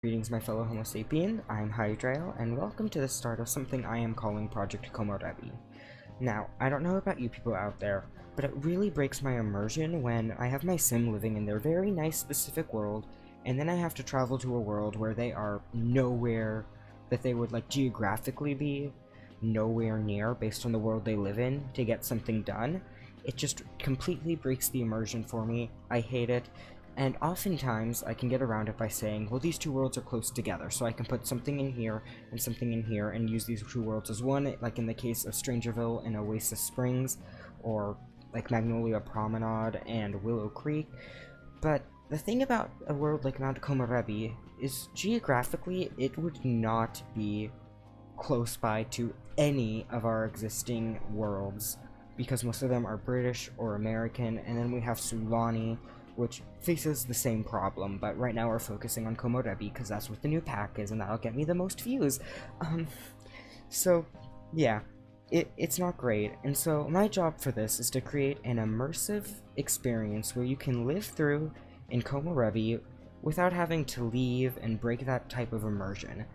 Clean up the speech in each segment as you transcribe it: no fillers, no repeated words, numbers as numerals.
Greetings, my fellow Homo sapien. I'm Hydrael, and welcome to the start of something I am calling Project Komorebi. Now, I don't know about you people out there, but it really breaks my immersion when I have my sim living in their very nice specific world, and then I have to travel to a world where they are nowhere that they would geographically be, nowhere near based on the world they live in to get something done. It just completely breaks the immersion for me. I hate it. And oftentimes, I can get around it by saying, well, these two worlds are close together, so I can put something in here and something in here and use these two worlds as one, like in the case of Strangerville and Oasis Springs, or like Magnolia Promenade and Willow Creek. But the thing about a world like Mount Komorebi is geographically, it would not be close by to any of our existing worlds, because most of them are British or American, and then we have Sulani, which faces the same problem, but right now we're focusing on Komorebi because that's what the new pack is, and that'll get me the most views. So, yeah, it's not great, and so my job for this is to create an immersive experience where you can live through in Komorebi without having to leave and break that type of immersion.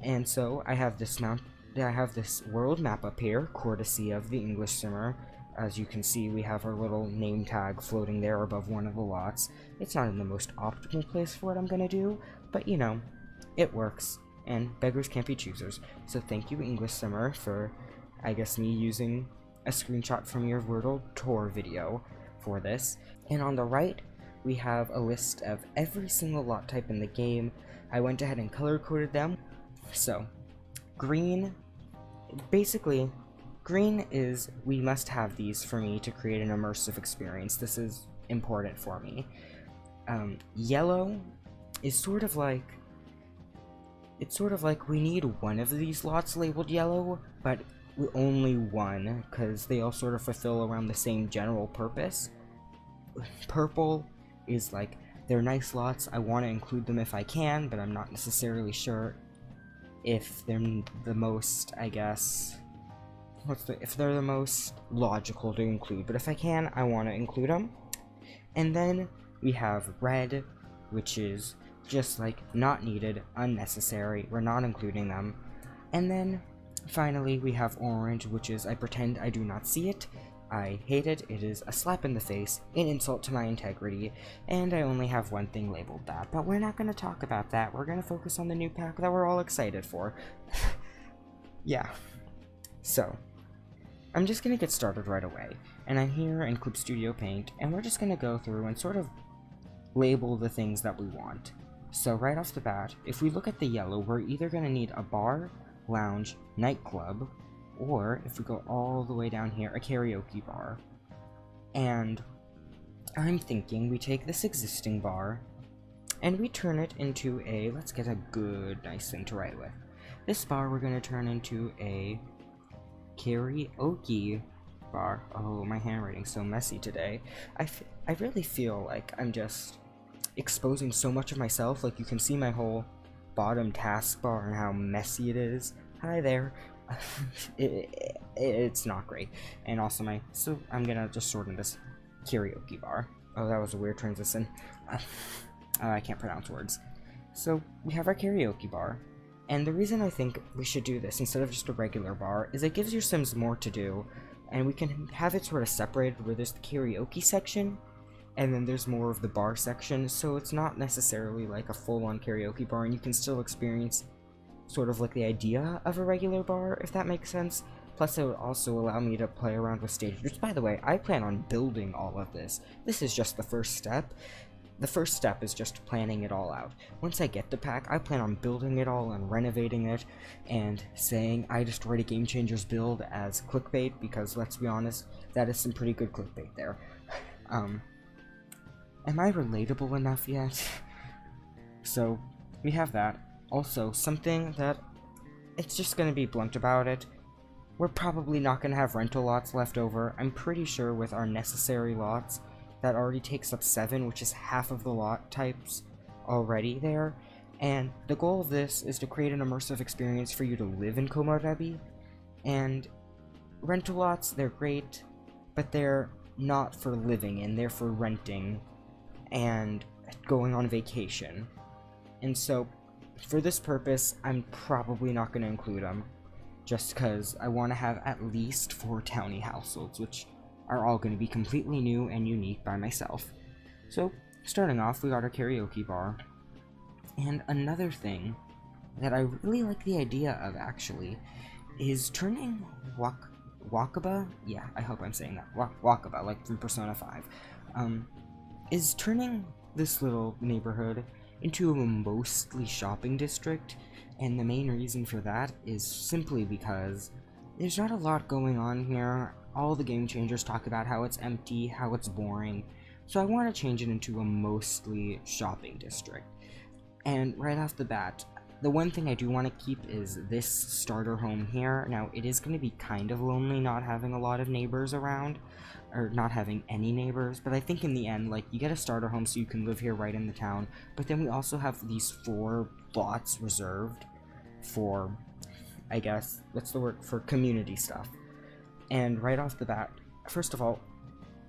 And so I have this world map up here, courtesy of the English Simmer. As you can see, we have our little name tag floating there above one of the lots. It's not in the most optimal place for what I'm gonna do, but you know, it works, and beggars can't be choosers. So thank you, English Simmer, for, I guess, me using a screenshot from your Wordle tour video for this. And on the right, we have a list of every single lot type in the game. I went ahead and color-coded them. So, green, basically, green is, we must have these for me to create an immersive experience. This is important for me. Yellow is sort of like we need one of these lots labeled yellow, but only one, because they all sort of fulfill around the same general purpose. Purple is like, they're nice lots, I want to include them if I can, but I'm not necessarily sure if they're the most, I guess, if they're the most logical to include, but if I can, I want to include them. And then we have red, which is just like not needed, unnecessary, we're not including them. And then finally we have orange, which is I pretend I do not see it, I hate it, it is a slap in the face, an insult to my integrity, and I only have one thing labeled that. But we're not going to talk about that, we're going to focus on the new pack that we're all excited for. Yeah. So, I'm just going to get started right away, and I'm here in Clip Studio Paint, and we're just going to go through and sort of label the things that we want. So right off the bat, if we look at the yellow, we're either going to need a bar, lounge, nightclub, or if we go all the way down here, a karaoke bar. And I'm thinking we take this existing bar, and we turn it into a, let's get a good, nice thing to write with. This bar we're going to turn into a karaoke bar. Oh, my handwriting's so messy today. I really feel like I'm just exposing so much of myself. Like, you can see my whole bottom taskbar and how messy it is. Hi there. It's not great. And also so I'm gonna just shorten this karaoke bar. Oh, that was a weird transition. I can't pronounce words. So we have our karaoke bar. And the reason I think we should do this instead of just a regular bar is it gives your Sims more to do, and we can have it sort of separated where there's the karaoke section, and then there's more of the bar section, so it's not necessarily like a full-on karaoke bar, and you can still experience sort of like the idea of a regular bar, if that makes sense. Plus, it would also allow me to play around with stages, which, by the way, I plan on building all of this. This is just the first step. The first step is just planning it all out. Once I get the pack, I plan on building it all and renovating it and saying I destroyed a Game Changers build as clickbait, because let's be honest, that is some pretty good clickbait there. Am I relatable enough yet? So, we have that. Also, something that, it's just gonna be blunt about it, we're probably not gonna have rental lots left over. I'm pretty sure with our necessary lots, that already takes up 7, which is half of the lot types already there. And the goal of this is to create an immersive experience for you to live in Komorebi. And rental lots, they're great, but they're not for living in, they're for renting and going on vacation. And so for this purpose, I'm probably not going to include them, just because I want to have at least 4 townie households, which are all going to be completely new and unique by myself. So, starting off, we got our karaoke bar, and another thing that I really like the idea of, actually, is turning Wakaba, yeah, I hope I'm saying that, Wakaba, like from Persona 5, is turning this little neighborhood into a mostly shopping district, and the main reason for that is simply because there's not a lot going on here. All the game changers talk about how it's empty, how it's boring, so I want to change it into a mostly shopping district. And right off the bat, the one thing I do want to keep is this starter home here. Now, it is going to be kind of lonely not having a lot of neighbors around, or not having any neighbors, but I think in the end, like, you get a starter home so you can live here right in the town, but then we also have these 4 lots reserved for, I guess, what's the word, for community stuff. And right off the bat, first of all,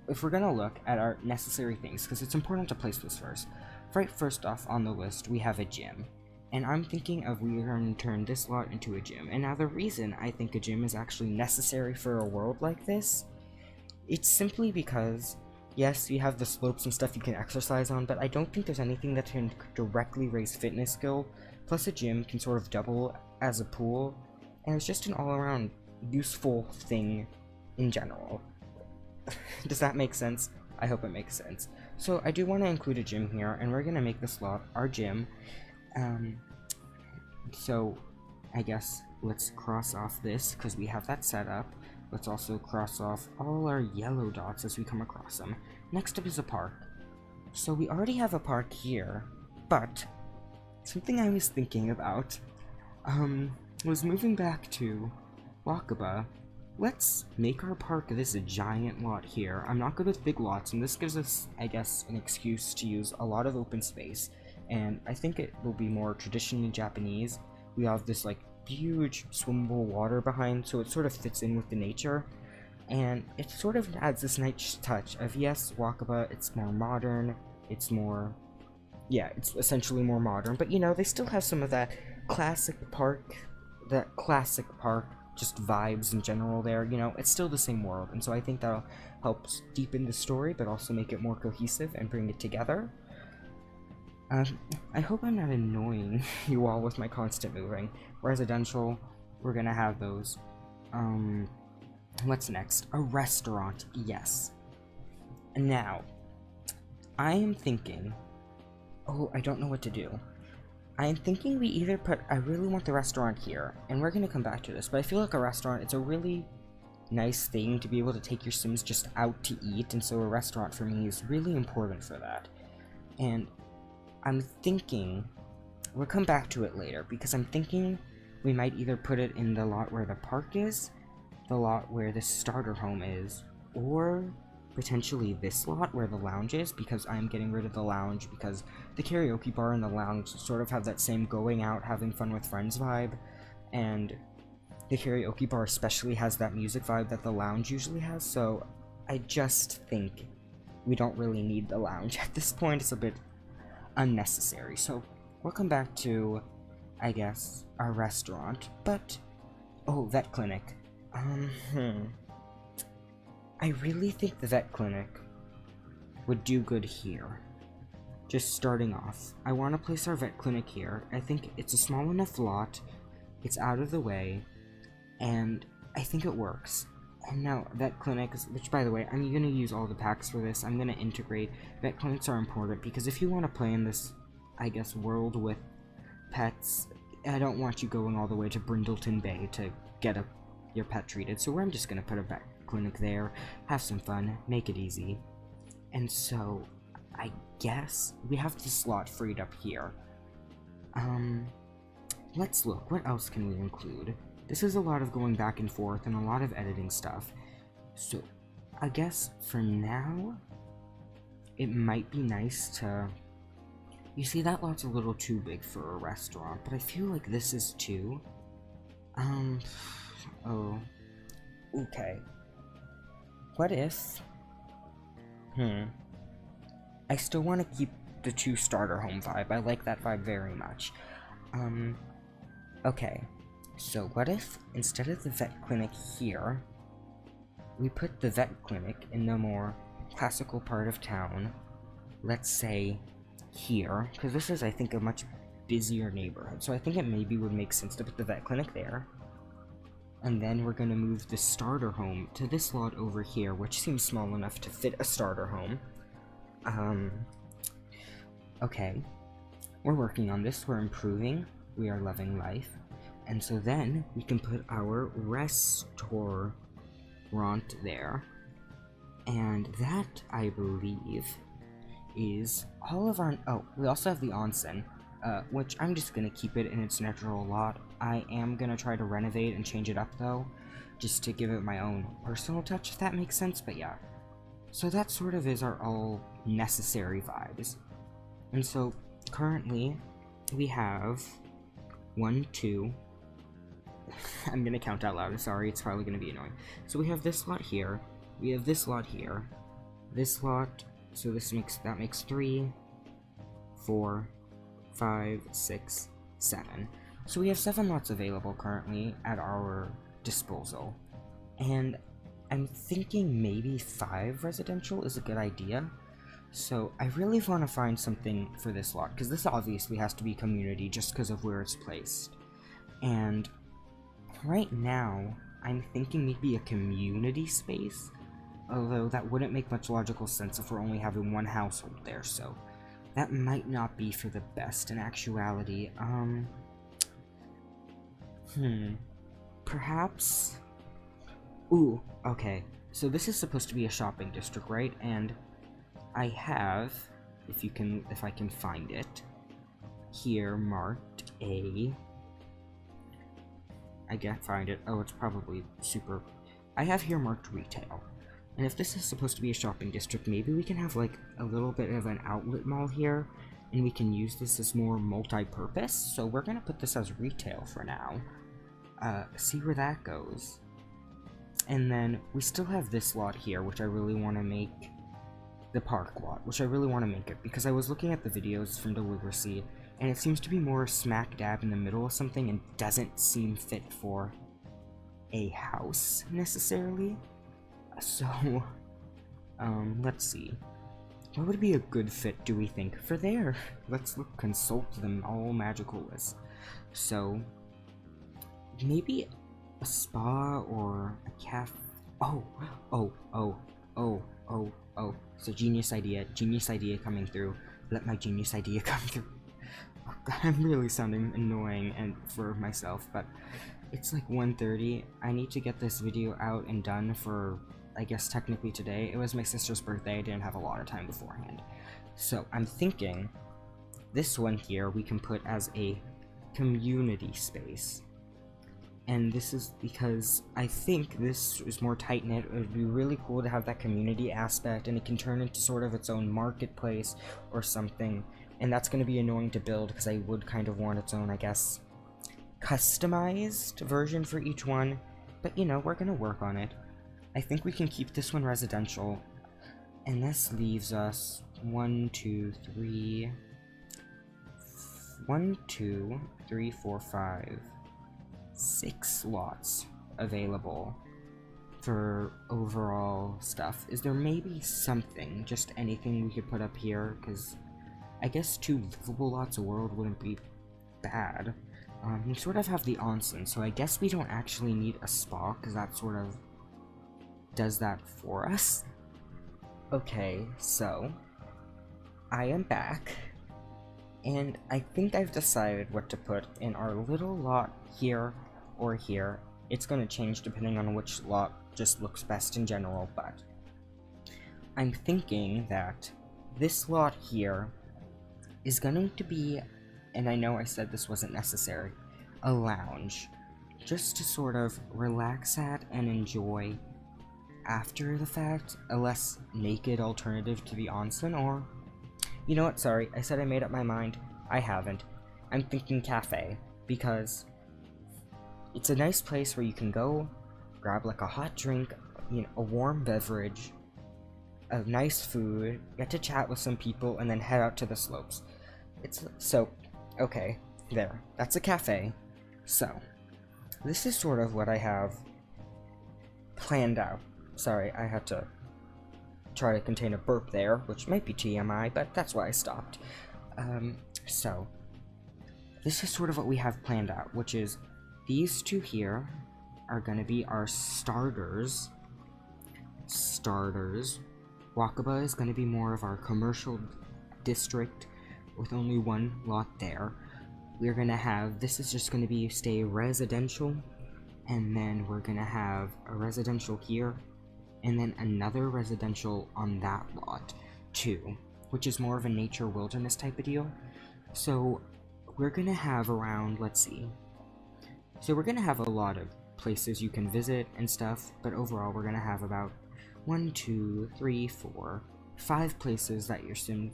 if we're gonna look at our necessary things, because it's important to place this first, right first off on the list, we have a gym. And I'm thinking of we're going to turn this lot into a gym. And now the reason I think a gym is actually necessary for a world like this, it's simply because, yes, you have the slopes and stuff you can exercise on, but I don't think there's anything that can directly raise fitness skill, plus a gym can sort of double as a pool, and it's just an all-around useful thing in general. Does that make sense? I hope it makes sense. So I do want to include a gym here, and we're going to make this lot our gym. So I guess let's cross off this, because we have that set up. Let's also cross off all our yellow dots as we come across them. Next up is a park. So we already have a park here, but something I was thinking about, was moving back to Wakaba. Let's make our park this giant lot here. I'm not good with big lots, and this gives us, I guess, an excuse to use a lot of open space, and I think it will be more traditionally Japanese. We have this, like, huge swimmable water behind, so it sort of fits in with the nature, and it sort of adds this nice touch of, yes, Wakaba, it's more modern, it's more, yeah, it's essentially more modern, but you know, they still have some of that classic park just vibes in general there, you know, it's still the same world, and so I think that'll help deepen the story, but also make it more cohesive and bring it together. I hope I'm not annoying you all with my constant moving. Residential, we're gonna have those. What's next? A restaurant, yes. Now, I am thinking, oh, I don't know what to do. I am thinking we either put, I really want the restaurant here, and we're gonna come back to this, but I feel like a restaurant, it's a really nice thing to be able to take your Sims just out to eat, and so a restaurant for me is really important for that. And I'm thinking, we'll come back to it later, because I'm thinking we might either put it in the lot where the park is, the lot where the starter home is, or potentially this lot where the lounge is, because I'm getting rid of the lounge, because the karaoke bar and the lounge sort of have that same going out, having fun with friends vibe, and the karaoke bar especially has that music vibe that the lounge usually has, so I just think we don't really need the lounge at this point. It's a bit unnecessary, so we'll come back to, I guess, our restaurant, but, oh, vet clinic. I really think the vet clinic would do good here. Just starting off, I want to place our vet clinic here. I think it's a small enough lot, it's out of the way, and I think it works. And now, vet clinics, which by the way, I'm going to use all the packs for this, I'm going to integrate. Vet clinics are important, because if you want to play in this, I guess, world with pets, I don't want you going all the way to Brindleton Bay to get your pet treated, so I'm just going to put a vet clinic there, have some fun, make it easy. And so, I guess we have the slot freed up here. Let's look, what else can we include? This is a lot of going back and forth and a lot of editing stuff. So, I guess for now, it might be nice to... You see, that lot's a little too big for a restaurant, but I feel like this is too. Oh. Okay. What if... I still want to keep the 2 starter home vibe. I like that vibe very much. Okay. So what if, instead of the vet clinic here, we put the vet clinic in the more classical part of town, let's say here, because this is, I think, a much busier neighborhood, so I think it maybe would make sense to put the vet clinic there. And then we're going to move the starter home to this lot over here, which seems small enough to fit a starter home. Okay. We're working on this, we're improving, we are loving life. And so then, we can put our restaurant there. And that, I believe, is all of our... Oh, we also have the onsen, which I'm just gonna keep it in its natural lot. I am gonna try to renovate and change it up, though, just to give it my own personal touch, if that makes sense, but yeah. So that sort of is our all necessary vibes. And so, currently, we have 1, 2... I'm gonna count out loud, sorry, it's probably gonna be annoying. So we have this lot here, we have this lot here, this lot, so that makes 3, 4, 5, 6, 7. So we have 7 lots available currently at our disposal. And I'm thinking maybe 5 residential is a good idea. So I really want to find something for this lot, because this obviously has to be community just because of where it's placed. And right now, I'm thinking maybe a community space, although that wouldn't make much logical sense if we're only having one household there, so that might not be for the best in actuality. Perhaps... Ooh, okay, so this is supposed to be a shopping district, right? And I have, if I can find it, here marked a... I can't find it. Oh, it's probably super... I have here marked retail. And if this is supposed to be a shopping district, maybe we can have, like, a little bit of an outlet mall here, and we can use this as more multi-purpose, so we're gonna put this as retail for now. See where that goes. And then, we still have this lot here, which I really want to make the park lot, which I really want to make it, because I was looking at the videos from Delivery, and it seems to be more smack dab in the middle of something and doesn't seem fit for a house, necessarily. So, let's see. What would be a good fit, do we think, for there? Let's consult them all magical list. So, maybe a spa or a cafe. It's a genius idea coming through. Let my genius idea come through. I'm really sounding annoying and for myself, but it's like 1:30. I need to get this video out and done for, I guess, technically today. It was my sister's birthday. I didn't have a lot of time beforehand. So I'm thinking this one here we can put as a community space. And this is because I think this is more tight-knit. It would be really cool to have that community aspect, and it can turn into sort of its own marketplace or something. And that's going to be annoying to build because I would kind of want its own, I guess, customized version for each one. But, you know, we're going to work on it. I think we can keep this one residential. And this leaves us 1, 2, 3, 4, 5, 6 lots available for overall stuff. Is there maybe something, just anything we could put up here? Because I guess 2 livable lots a world wouldn't be bad. We sort of have the onsen, so I guess we don't actually need a spa, because that sort of does that for us. Okay, so I am back, and I think I've decided what to put in our little lot here or here. It's going to change depending on which lot just looks best in general, but I'm thinking that this lot here is going to be, and I know I said this wasn't necessary, a lounge, just to sort of relax at and enjoy after the fact, a less naked alternative to the onsen. Or, you know what, sorry, I said I made up my mind. I haven't. I'm thinking cafe, because it's a nice place where you can go, grab like a hot drink, you know, a warm beverage, a nice food, get to chat with some people, and then head out to the slopes. It's so, okay, There, that's a cafe. So, this is sort of what I have planned out. Sorry, I had to try to contain a burp there, which might be TMI, but that's why I stopped. So, this is sort of what we have planned out, which is these two here are going to be our starters. Wakaba is going to be more of our commercial district with only one lot there. We're going to have, this is just going to stay residential, and then we're going to have a residential here, and then another residential on that lot too, which is more of a nature wilderness type of deal. So we're going to have around, let's see, so we're going to have a lot of places you can visit and stuff, but overall we're going to have about 1, 2, 3, 4, 5 places that your sim,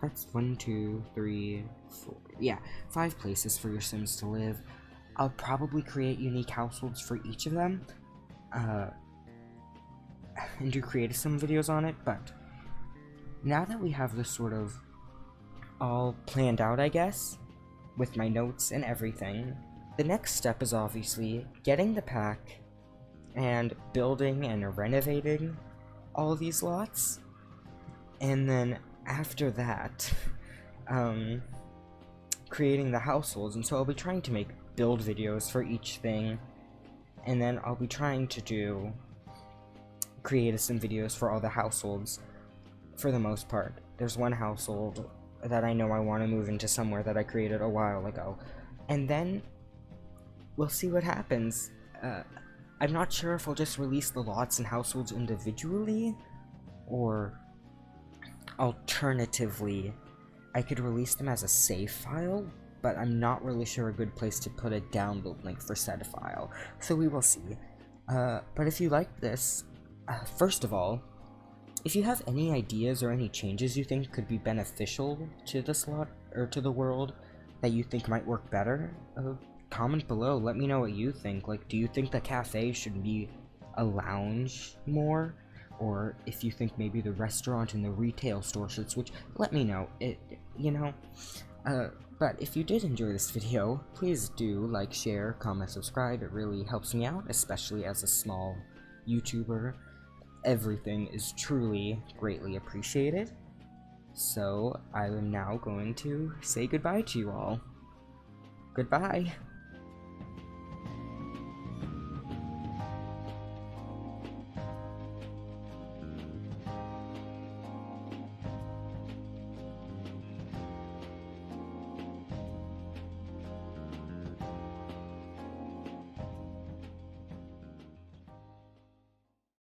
that's 1, 2, 3, 4, yeah, 5 places for your sims to live. I'll probably create unique households for each of them, and do creative sim videos on it, but now that we have this sort of all planned out, I guess, with my notes and everything, the next step is obviously getting the pack and building and renovating all these lots, and then after that, creating the households. And so I'll be trying to make build videos for each thing, and then I'll be trying to do creative sim videos for all the households for the most part. There's one household that I know I want to move into somewhere that I created a while ago, and then we'll see what happens. I'm not sure if I'll just release the lots and households individually, or alternatively, I could release them as a save file, but I'm not really sure a good place to put a download link for said file, so we will see. But if you like this, first of all, if you have any ideas or any changes you think could be beneficial to the slot, or to the world, that you think might work better, comment below, let me know what you think. Like, do you think the cafe should be a lounge more? Or if you think maybe the restaurant and the retail store should switch, let me know. But if you did enjoy this video, please do like, share, comment, subscribe. It really helps me out, especially as a small YouTuber. Everything is truly greatly appreciated. So I am now going to say goodbye to you all. Goodbye.